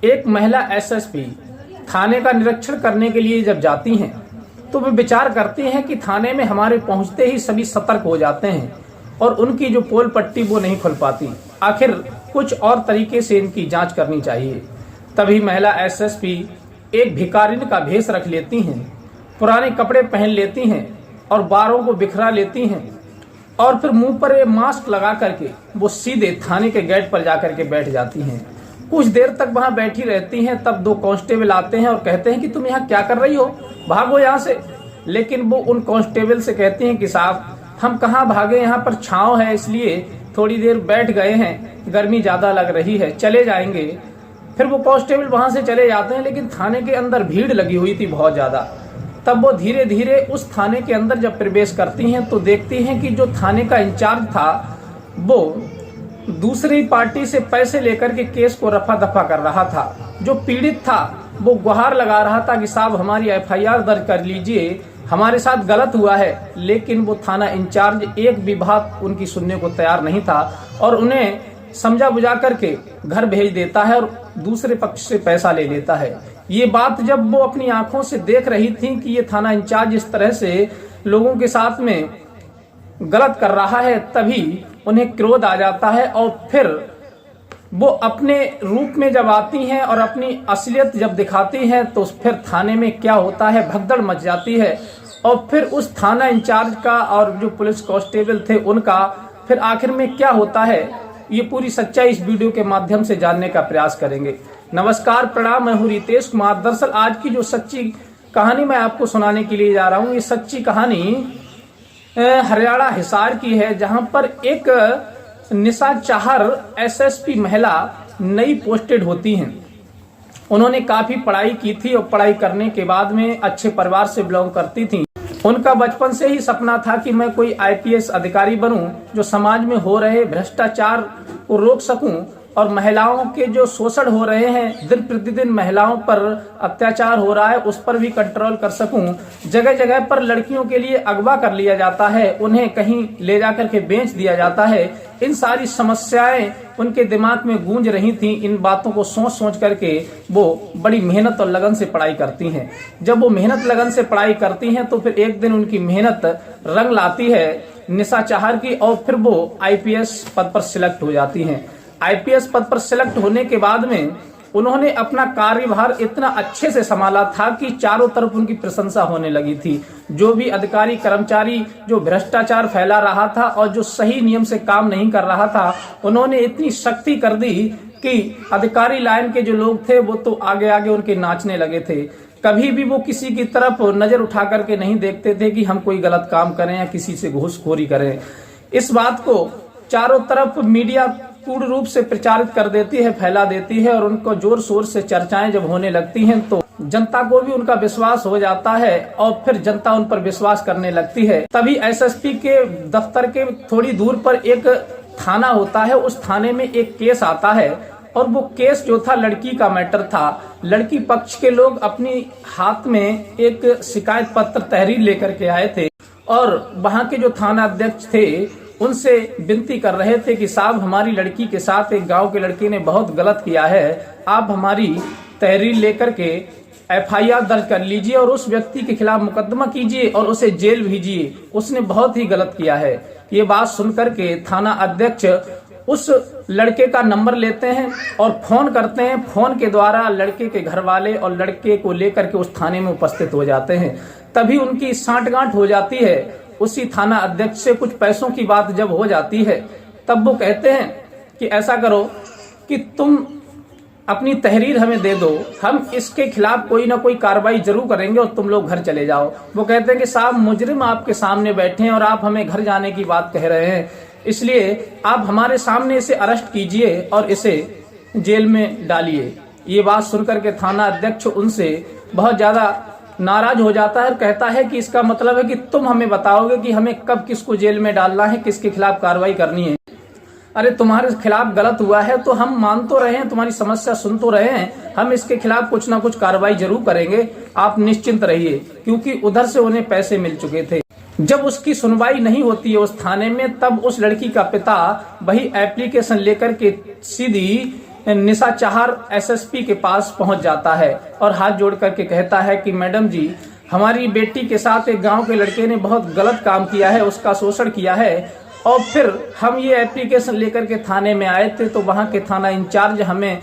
एक महिला एसएसपी थाने का निरीक्षण करने के लिए जब जाती हैं तो वे विचार करती हैं कि थाने में हमारे पहुंचते ही सभी सतर्क हो जाते हैं और उनकी जो पोल पट्टी वो नहीं खुल पाती। आखिर कुछ और तरीके से इनकी जांच करनी चाहिए। तभी महिला एसएसपी एक भिखारिन का भेष रख लेती हैं, पुराने कपड़े पहन लेती हैं और बालों को बिखरा लेती हैं और फिर मुंह पर ये मास्क लगा करके वो सीधे थाने के गेट पर जाकर के बैठ जाती हैं। कुछ देर तक वहां बैठी रहती हैं, तब दो कांस्टेबल आते हैं और कहते हैं कि तुम यहाँ क्या कर रही हो, भागो यहाँ से। लेकिन वो उन कांस्टेबल से कहती हैं कि साहब हम कहाँ भागे, यहाँ पर छांव है इसलिए थोड़ी देर बैठ गए हैं, गर्मी ज्यादा लग रही है, चले जाएंगे। फिर वो कांस्टेबल वहां से चले जाते हैं, लेकिन थाने के अंदर भीड़ लगी हुई थी बहुत ज्यादा। तब वो धीरे धीरे उस थाने के अंदर जब प्रवेश करती हैं तो देखती हैं कि जो थाने का इंचार्ज था वो दूसरी पार्टी से पैसे लेकर के केस को रफा दफा कर रहा था। जो पीड़ित था वो गुहार लगा रहा था कि साहब हमारी एफआईआर दर्ज कर लीजिए, हमारे साथ गलत हुआ है। लेकिन वो थाना इंचार्ज एक भी बात उनकी सुनने को तैयार नहीं था और उन्हें समझा बुझा करके घर भेज देता है और दूसरे पक्ष से पैसा ले लेता है। ये बात जब वो अपनी आंखों से देख रही थी कि ये थाना इंचार्ज इस तरह से लोगों के साथ में गलत कर रहा है, तभी उन्हें क्रोध आ जाता है और फिर वो अपने रूप में जब आती हैं और अपनी असलियत जब दिखाती हैं तो फिर थाने में क्या होता है, भगदड़ मच जाती है। और फिर उस थाना इंचार्ज का और जो पुलिस कांस्टेबल थे उनका फिर आखिर में क्या होता है, ये पूरी सच्चाई इस वीडियो के माध्यम से जानने का प्रयास करेंगे। नमस्कार, प्रणाम, मैं हूँ रितेश कुमार। दरअसल आज की जो सच्ची कहानी मैं आपको सुनाने के लिए जा रहा हूँ, ये सच्ची कहानी हरियाणा हिसार की है, जहां पर एक निशा चाहर एसएसपी महिला नई पोस्टेड होती हैं। उन्होंने काफी पढ़ाई की थी और पढ़ाई करने के बाद में अच्छे परिवार से बिलोंग करती थी। उनका बचपन से ही सपना था कि मैं कोई आईपीएस अधिकारी बनूं, जो समाज में हो रहे भ्रष्टाचार को रोक सकूं और महिलाओं के जो शोषण हो रहे हैं, दिन प्रतिदिन महिलाओं पर अत्याचार हो रहा है, उस पर भी कंट्रोल कर सकूं। जगह जगह पर लड़कियों के लिए अगवा कर लिया जाता है, उन्हें कहीं ले जाकर के बेच दिया जाता है। इन सारी समस्याएं उनके दिमाग में गूंज रही थी। इन बातों को सोच सोच करके वो बड़ी मेहनत और लगन से पढ़ाई करती हैं। जब वो मेहनत लगन से पढ़ाई करती हैं तो फिर एक दिन उनकी मेहनत रंग लाती है निशा चाहर की, और फिर वो आईपीएस पद पर सिलेक्ट हो जाती हैं। आईपीएस पद पर सिलेक्ट होने के बाद में उन्होंने अपना कार्यभार इतना अच्छे से संभाला था कि चारों तरफ उनकी प्रशंसा होने लगी थी। जो भी अधिकारी कर्मचारी जो भ्रष्टाचार फैला रहा था और जो सही नियम से काम नहीं कर रहा था, उन्होंने इतनी सख्ती कर दी कि अधिकारी लाइन के जो लोग थे वो तो आगे आगे उनके नाचने लगे थे। कभी भी वो किसी की तरफ नजर उठा करके नहीं देखते थे कि हम कोई गलत काम करें या किसी से घूसखोरी करें। इस बात को चारों तरफ मीडिया पूर्ण रूप से प्रचारित कर देती है, फैला देती है और उनको जोर शोर से चर्चाएं जब होने लगती हैं तो जनता को भी उनका विश्वास हो जाता है और फिर जनता उन पर विश्वास करने लगती है। तभी एसएसपी के दफ्तर के थोड़ी दूर पर एक थाना होता है। उस थाने में एक केस आता है और वो केस जो था लड़की का मैटर था। लड़की पक्ष के लोग अपनी हाथ में एक शिकायत पत्र तहरीर लेकर के आए थे और वहां के जो थाना अध्यक्ष थे उनसे विनती कर रहे थे कि साहब हमारी लड़की के साथ एक गांव के लड़के ने बहुत गलत किया है, आप हमारी तहरीर लेकर के एफआईआर दर्ज कर लीजिए और उस व्यक्ति के खिलाफ मुकदमा कीजिए और उसे जेल भेजिए, उसने बहुत ही गलत किया है। ये बात सुनकर के थाना अध्यक्ष उस लड़के का नंबर लेते हैं और फोन करते हैं। फोन के द्वारा लड़के के घर वाले और लड़के को लेकर के उस थाने में उपस्थित हो जाते हैं। तभी उनकी सांठगांठ हो जाती है। उसी थाना अध्यक्ष से कुछ पैसों की बात जब हो जाती है तब वो कहते हैं कि ऐसा करो कि तुम अपनी तहरीर हमें दे दो, हम इसके खिलाफ कोई ना कोई कार्रवाई जरूर करेंगे और तुम लोग घर चले जाओ। वो कहते हैं कि साहब मुजरिम आपके सामने बैठे हैं और आप हमें घर जाने की बात कह रहे हैं, इसलिए आप हमारे सामने इसे अरेस्ट कीजिए और इसे जेल में डालिए। ये बात सुनकर के थाना अध्यक्ष उनसे बहुत ज्यादा नाराज हो जाता है और कहता है कि इसका मतलब है कि तुम हमें बताओगे कि हमें कब किसको जेल में डालना है, किसके खिलाफ कार्रवाई करनी है। अरे तुम्हारे खिलाफ गलत हुआ है तो हम मान तो रहे हैं, तुम्हारी समस्या सुन तो रहे हैं, हम इसके खिलाफ कुछ ना कुछ कार्रवाई जरूर करेंगे, आप निश्चिंत रहिए। क्योंकि उधर से उन्हें पैसे मिल चुके थे। जब उसकी सुनवाई नहीं होती है उस थाने में, तब उस लड़की का पिता वही एप्लीकेशन लेकर के सीधी निशा चाहर एसएसपी के पास पहुंच जाता है और हाथ जोड़ करके कहता है कि मैडम जी, हमारी बेटी के साथ एक गांव के लड़के ने बहुत गलत काम किया है, उसका शोषण किया है और फिर हम ये एप्लीकेशन लेकर के थाने में आए थे तो वहां के थाना इंचार्ज हमें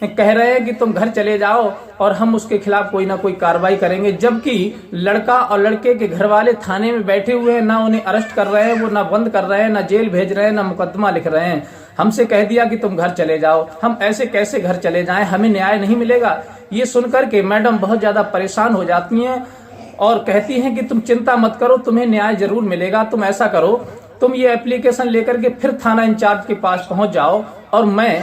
कह रहे हैं कि तुम घर चले जाओ और हम उसके खिलाफ कोई ना कोई कार्रवाई करेंगे, जबकि लड़का और लड़के के घर वाले थाने में बैठे हुए हैं, ना उन्हें अरेस्ट कर रहे हैं, वो ना बंद कर रहे हैं, ना जेल भेज रहे हैं, ना मुकदमा लिख रहे हैं। हमसे कह दिया कि तुम घर चले जाओ। हम ऐसे कैसे घर चले जाएं, हमें न्याय नहीं मिलेगा। ये सुनकर के मैडम बहुत ज्यादा परेशान हो जाती हैं और कहती हैं कि तुम चिंता मत करो, तुम्हें न्याय जरूर मिलेगा। तुम ऐसा करो, तुम ये एप्लीकेशन लेकर के फिर थाना इंचार्ज के पास पहुंच जाओ और मैं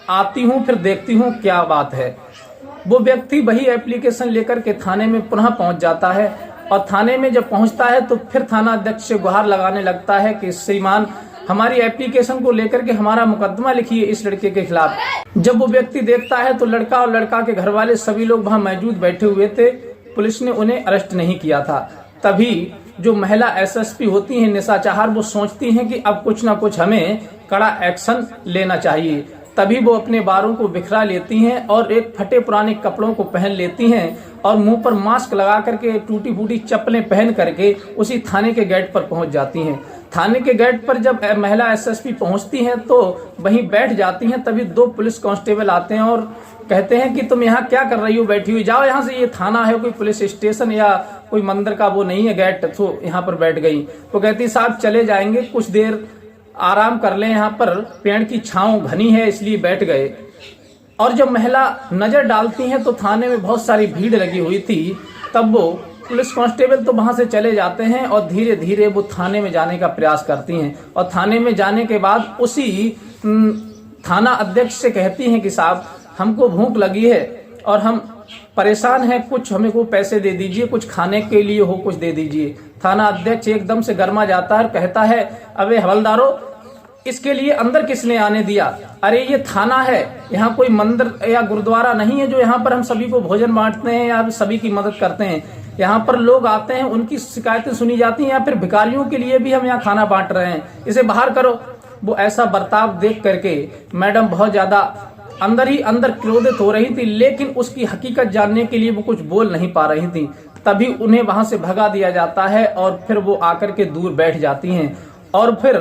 आती हूं, फिर देखती हूं क्या बात है। वो व्यक्ति वही एप्लीकेशन लेकर के थाने में पुनः पहुंच जाता है और थाने में जब पहुंचता है तो फिर थाना अध्यक्ष से गुहार लगाने लगता है कि श्रीमान, हमारी एप्लीकेशन को लेकर के हमारा मुकदमा लिखिए इस लड़के के खिलाफ। जब वो व्यक्ति देखता है तो लड़का और लड़का के घर वाले सभी लोग वहां मौजूद बैठे हुए थे, पुलिस ने उन्हें अरेस्ट नहीं किया था। तभी जो महिला एसएसपी होती हैं निशा चाहर, वो सोचती हैं कि अब कुछ ना कुछ हमें कड़ा एक्शन लेना चाहिए। तभी वो अपने बालों को बिखरा लेती हैं और एक फटे पुराने कपड़ों को पहन लेती हैं और मुंह पर मास्क लगा करके टूटी फूटी चप्पलें पहन करके उसी थाने के गेट पर पहुंच जाती हैं। थाने के गेट पर जब महिला एसएसपी पहुंचती हैं तो वहीं बैठ जाती हैं। तभी 2 पुलिस कांस्टेबल आते हैं और कहते हैं कि तुम यहाँ क्या कर रही हो बैठी हुई, जाओ यहाँ से, ये थाना है, कोई पुलिस स्टेशन या कोई मंदिर का वो नहीं है गेट, तो यहाँ पर बैठ गई। वो कहती साहब चले जाएंगे, कुछ देर आराम कर लें, यहाँ पर पेड़ की छांव घनी है इसलिए बैठ गए। और जब महिला नजर डालती हैं तो थाने में बहुत सारी भीड़ लगी हुई थी। तब वो पुलिस कांस्टेबल तो वहां से चले जाते हैं और धीरे धीरे वो थाने में जाने का प्रयास करती हैं और थाने में जाने के बाद उसी थाना अध्यक्ष से कहती हैं कि साहब, हमको भूख लगी है और हम परेशान हैं, कुछ हमें को पैसे दे दीजिए, कुछ खाने के लिए हो कुछ दे दीजिए। थाना अध्यक्ष एकदम से गर्मा जाता है और कहता है, अबे हवलदारों, इसके लिए अंदर किसने आने दिया? अरे ये थाना है, यहाँ कोई मंदिर या गुरुद्वारा नहीं है जो यहाँ पर हम सभी को भोजन बांटते हैं या सभी की मदद करते हैं। यहाँ पर लोग आते हैं, उनकी शिकायतें सुनी जाती हैं या फिर भिखारियों के लिए भी हम यहाँ खाना बांट रहे हैं, इसे बाहर करो। वो ऐसा बर्ताव देख करके मैडम बहुत ज्यादा अंदर ही अंदर क्रोधित हो रही थी, लेकिन उसकी हकीकत जानने के लिए वो कुछ बोल नहीं पा रही थी। तभी उन्हें वहां से भगा दिया जाता है और फिर वो आकर के दूर बैठ जाती हैं। और फिर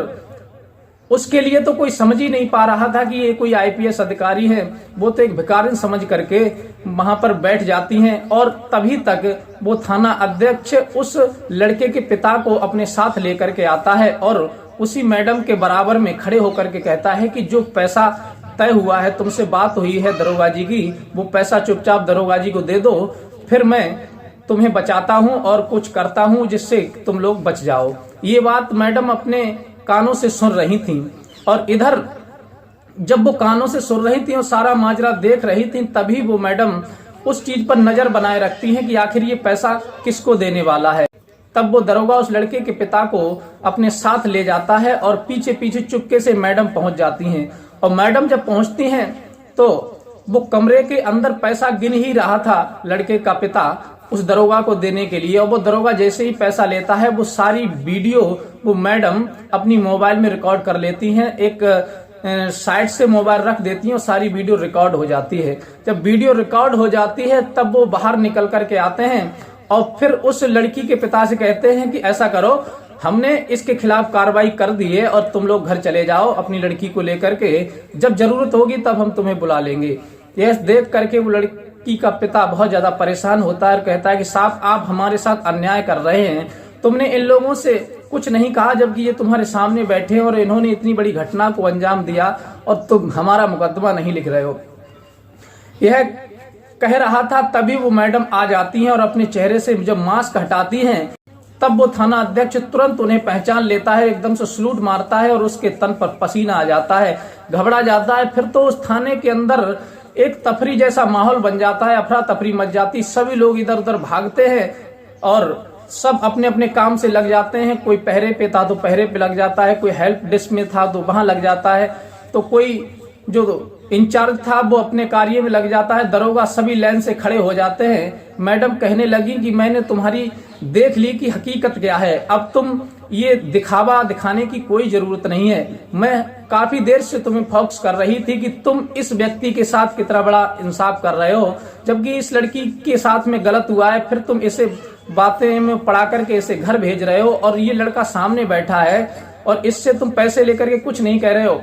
उसके लिए तो कोई समझ ही नहीं पा रहा था कि ये कोई आईपीएस अधिकारी है, वो तो एक भिखारिन समझ करके वहां पर बैठ जाती हैं। और तभी तक वो थाना अध्यक्ष उस लड़के के पिता को अपने साथ लेकर के आता है और उसी मैडम के बराबर में खड़े होकर के कहता है कि जो पैसा तय हुआ है, तुमसे बात हुई है दरोगा जी की, वो पैसा चुपचाप दरोगा जी को दे दो, फिर मैं तुम्हें बचाता हूं और कुछ करता हूं जिससे तुम लोग बच जाओ। ये बात मैडम अपने कानों से सुन रही थी और इधर जब वो कानों से सुन रही थी और सारा माजरा देख रही थी, तभी वो मैडम उस चीज पर नजर बनाए रखती हैं कि आखिर ये पैसा किसको देने वाला है। तब वो दरोगा उस लड़के के पिता को अपने साथ ले जाता है और पीछे पीछे चुपके से मैडम पहुंच जाती हैं। और मैडम जब पहुंचती हैं तो वो कमरे के अंदर पैसा गिन ही रहा था लड़के का पिता उस दरोगा को देने के लिए। और वो दरोगा जैसे ही पैसा लेता है, वो सारी वीडियो वो मैडम अपनी मोबाइल में रिकॉर्ड कर लेती हैं, एक साइड से मोबाइल रख देती हैं और सारी वीडियो रिकॉर्ड हो जाती है। जब वीडियो रिकॉर्ड हो जाती है तब वो बाहर निकल करके आते हैं और फिर उस लड़की के पिता से कहते हैं कि ऐसा करो, हमने इसके खिलाफ कार्रवाई कर दी है और तुम लोग घर चले जाओ अपनी लड़की को लेकर के, जब जरूरत होगी तब हम तुम्हें बुला लेंगे। यह देख करके वो लड़की का पिता बहुत ज्यादा परेशान होता है और कहता है कि साहब, आप हमारे साथ अन्याय कर रहे हैं, तुमने इन लोगों से कुछ नहीं कहा जबकि ये तुम्हारे सामने बैठे और इन्होंने इतनी बड़ी घटना को अंजाम दिया और तुम हमारा मुकदमा नहीं लिख रहे हो। यह कह रहा था, तभी वो मैडम आ जाती हैं और अपने चेहरे से जब मास्क हटाती हैं तब वो थाना अध्यक्ष तुरंत उन्हें पहचान लेता है, एकदम से सलूट मारता है और उसके तन पर पसीना आ जाता है, घबरा जाता है। फिर तो उस थाने के अंदर एक तफरी जैसा माहौल बन जाता है, अफरा तफरी मच जाती, सभी लोग इधर उधर भागते हैं और सब अपने अपने काम से लग जाते हैं। कोई पहरे पे था तो पहरे पे लग जाता है, कोई हेल्प डेस्क में था तो वहां लग जाता है, तो कोई जो इंचार्ज था वो अपने कार्य में लग जाता है। दरोगा सभी लाइन से खड़े हो जाते हैं। मैडम कहने लगी कि मैंने तुम्हारी देख ली कि हकीकत क्या है, अब तुम ये दिखावा दिखाने की कोई जरूरत नहीं है। मैं काफी देर से तुम्हें फोकस कर रही थी कि तुम इस व्यक्ति के साथ कितना बड़ा इंसाफ कर रहे हो, जबकि इस लड़की के साथ में गलत हुआ है, फिर तुम इसे बातें में पड़ा करके इसे घर भेज रहे हो और ये लड़का सामने बैठा है और इससे तुम पैसे लेकर के कुछ नहीं कह रहे हो।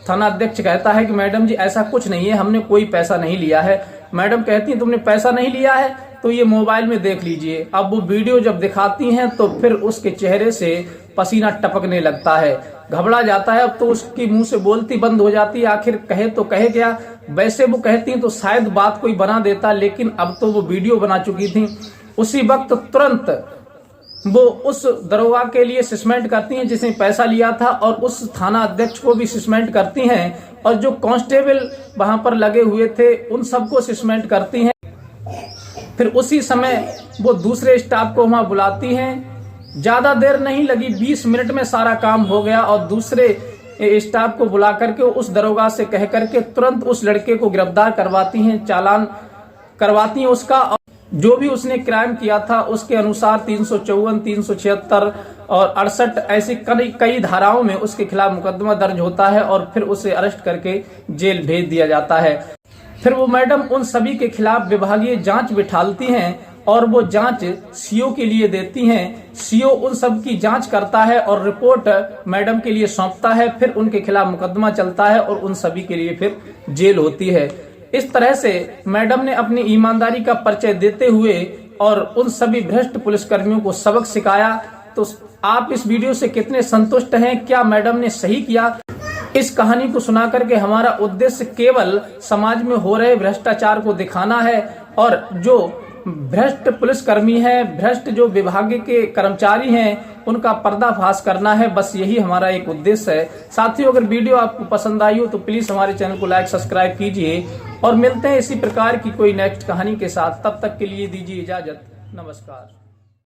थाना अध्यक्ष कहता है कि मैडम जी ऐसा कुछ नहीं है, हमने कोई पैसा नहीं लिया है। मैडम कहती है तुमने पैसा नहीं लिया है तो ये मोबाइल में देख लीजिए। अब वो वीडियो जब दिखाती हैं तो फिर उसके चेहरे से पसीना टपकने लगता है, घबरा जाता है। अब तो उसकी मुंह से बोलती बंद हो जाती है, आखिर कहे तो कहे क्या। वैसे वो कहती तो शायद बात कोई बना देता, लेकिन अब तो वो वीडियो बना चुकी थी। उसी वक्त तुरंत वो उस दरोगा के लिए सस्पेंड करती हैं जिसने पैसा लिया था, और उस थाना अध्यक्ष को भी सस्पेंड करती हैं, और जो कांस्टेबल वहां पर लगे हुए थे उन सबको सस्पेंड करती हैं। फिर उसी समय वो दूसरे स्टाफ को वहां बुलाती हैं। ज्यादा देर नहीं लगी, 20 मिनट में सारा काम हो गया, और दूसरे स्टाफ को बुला करके उस दरोगा से कह करके तुरंत उस लड़के को गिरफ्तार करवाती हैं, चालान करवाती हैं उसका। जो भी उसने क्राइम किया था उसके अनुसार 354, 376 और 68 ऐसी कई धाराओं में उसके खिलाफ मुकदमा दर्ज होता है, और फिर उसे अरेस्ट करके जेल भेज दिया जाता है। फिर वो मैडम उन सभी के खिलाफ विभागीय जांच बिठालती हैं, और वो जांच सीओ के लिए देती हैं। सीओ उन सब की जांच करता है और रिपोर्ट मैडम के लिए सौंपता है। फिर उनके खिलाफ मुकदमा चलता है और उन सभी के लिए फिर जेल होती है। इस तरह से मैडम ने अपनी ईमानदारी का परिचय देते हुए और उन सभी भ्रष्ट पुलिसकर्मियों को सबक सिखाया। तो आप इस वीडियो से कितने संतुष्ट हैं? क्या मैडम ने सही किया? इस कहानी को सुना करके हमारा उद्देश्य केवल समाज में हो रहे भ्रष्टाचार को दिखाना है, और जो भ्रष्ट पुलिसकर्मी है, भ्रष्ट जो विभाग के कर्मचारी हैं, उनका पर्दाफाश करना है। बस यही हमारा एक उद्देश्य है। साथियों, अगर वीडियो आपको पसंद आई हो तो प्लीज हमारे चैनल को लाइक सब्सक्राइब कीजिए, और मिलते हैं इसी प्रकार की कोई नेक्स्ट कहानी के साथ। तब तक के लिए दीजिए इजाजत। नमस्कार।